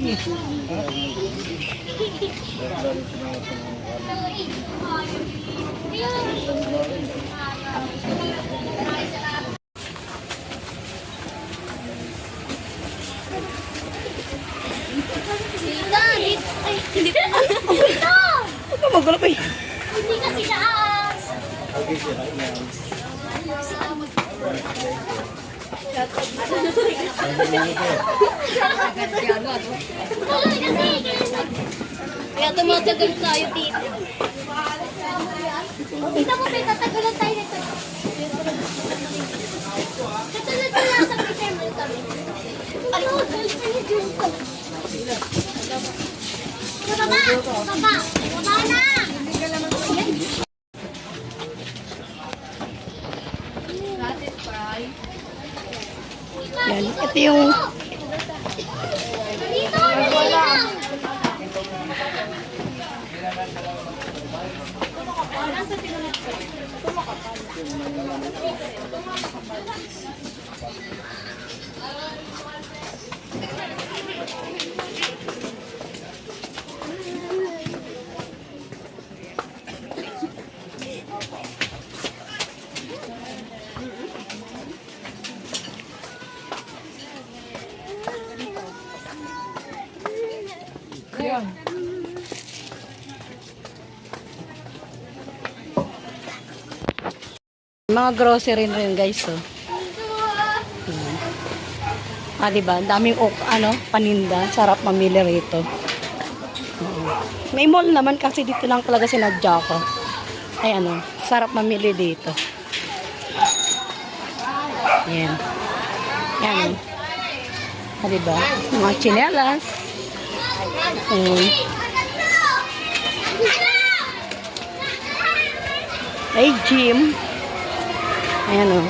Hindi magulo ko eh. Hindi kasi naas. Kaya tumatagal tayo dito. Tingnan mo, may tatagalan tayo nito. Katulad ko lang sa picture mo kami. Ano? Dahil sa YouTube ko. Baba! Baba! Baba na! Yan, ito yung Dito! Dito! mga grocery rin guys, oh. Diba? Daming paninda. Sarap mamili rito. May mall naman kasi dito lang talaga sinadya ko. Ay sarap mamili dito. Yan. Yan, oh. Diba? Mga tsinelas. Ay, gym. Ayan, oh.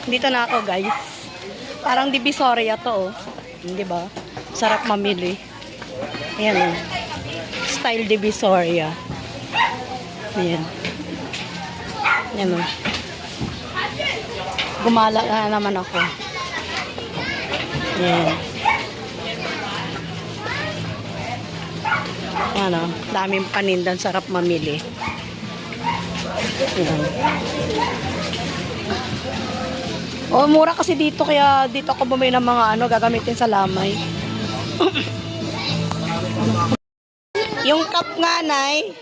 Dito na ako, guys. Parang Divisoria to, oh. Di ba? Sarap mamili. Ayan, oh. Style Divisoria. Ayan. Ayan, oh. Gumala na naman ako. Ayan. Ayan, oh. Daming panindan. Sarap mamili. Ayan. Oh, mura kasi dito kaya dito ako bumili ng mga gagamitin sa lamay. Yung cup nga, Nay.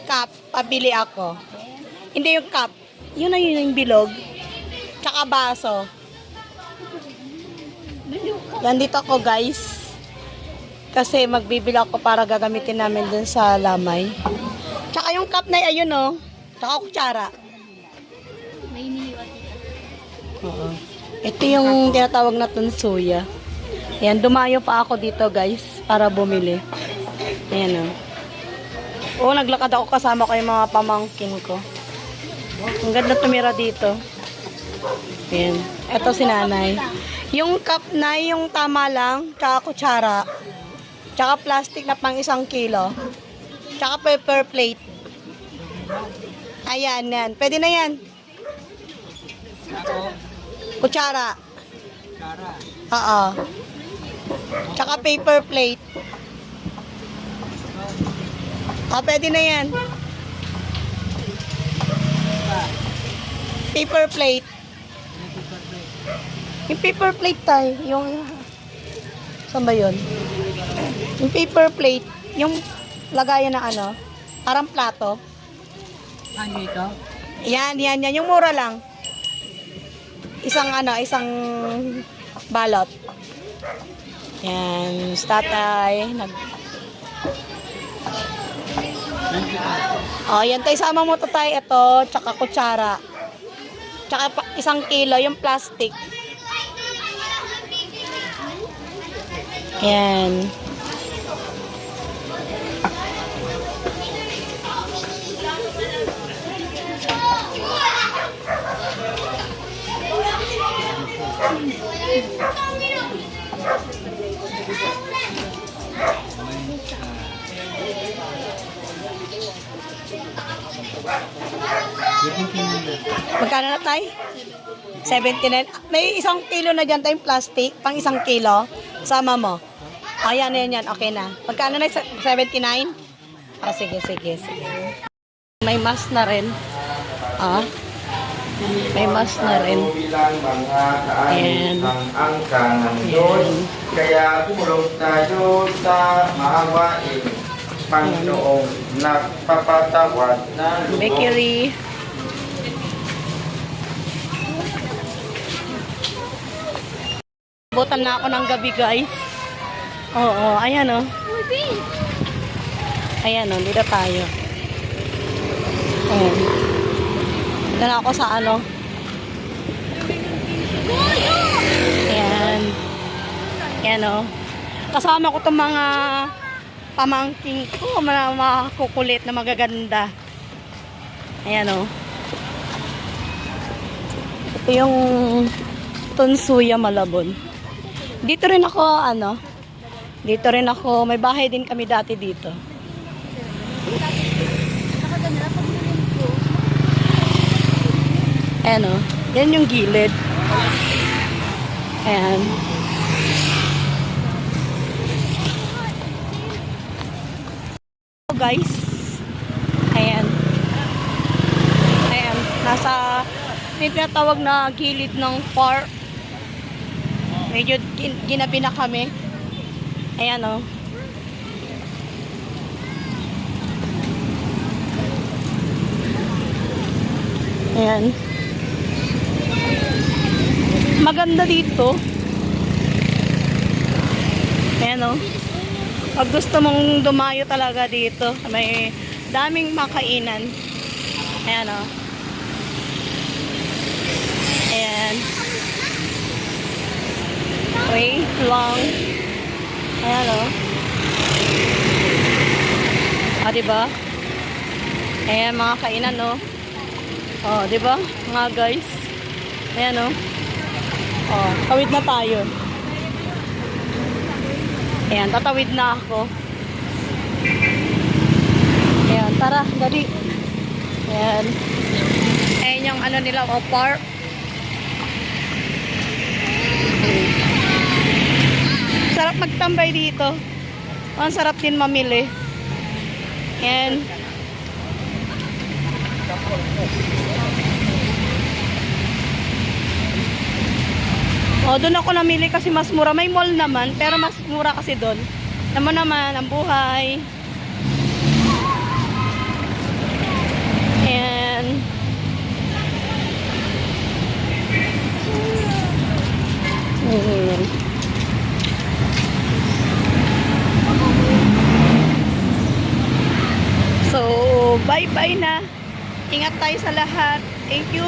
Cup, pabili ako. Hindi yung cup. Yun na yun yung bilog. Tsaka baso. Yan dito ako, guys. Kasi magbibili ako para gagamitin namin dun sa lamay. Tsaka yung cup na ayun, oh. Tsaka kutsara. May iniiwan dito. Oo. Ito yung tinatawag na tunsuya. Ayan, dumayo pa ako dito, guys, para bumili. Ayan, oh. Oo, naglakad ako kasama ko yung mga pamangkin ko. Ang ganda tumira dito. Ayan. Ito si nanay. Yung cup na yung tama lang, tsaka kutsara. Tsaka plastic na pang 1 kilo. Tsaka paper plate. Ayan, yan. Pwede na yan. Kutsara. Oo. Tsaka paper plate. Pwede na yan. Paper plate. Yung paper plate tayo. Yung... Saan ba yun? Yung paper plate. Yung lagayan na parang plato. Ano ito? Yan. Yung mura lang. Isang balot. Yan. Tatay. Yan tayo. Sama mo to tayo. Ito. Tsaka kutsara. Tsaka 1 kilo. Yung plastic. Yan. Magkano na tayo? 79. May 1 kilo na dyan tayong plastic. Pang 1 kilo. Sama mo. Ayan, yan. Okay na. Magkano na? 79? Ah, sige. May mask na rin. Ah. May mask na rin. Bilang mga kaanib ang angka ng Diyos. Kaya tumulong tayo sa maawain. Panginoong nagpapatawad na lubos. Bakery. Butan na ako ng gabi, guys. Oo, ayan oh. Ayan oh, dito tayo. Ayan. Dito na ako sa ano. Ayan. Ayan oh. Kasama ko itong mga pamangking ko, mga kukulit na magaganda. Ayan oh. Ito yung Tunsuya, Malabon. Dito rin ako, may bahay din kami dati dito. Ayan o, yan yung gilid. Ayan. So guys, ayan. Ayan, nasa, may pinatawag na gilid ng park. Medyo ginabi na kami. Ayan o. Ayan. Maganda dito. Ayan o. Pag gusto mong dumayo talaga dito, may daming makainan. Ayan o. Ayan. Wait lang. Ayan o. Ah, diba? Ayan, mga kainan o. Oh, diba? Mga guys. Ayan o. Oh, tawid na tayo. Ayan, tatawid na ako. Ayan, tara, dali. Ayan. Ayan yung ano nila, o park. Sarap magtambay dito. Ang sarap din mamili. Ayan. O, doon ako namili kasi mas mura. May mall naman, pero mas mura kasi doon. Naman naman, ang buhay. Ayan. Ayan. So, bye-bye na. Ingat tayo sa lahat. Thank you.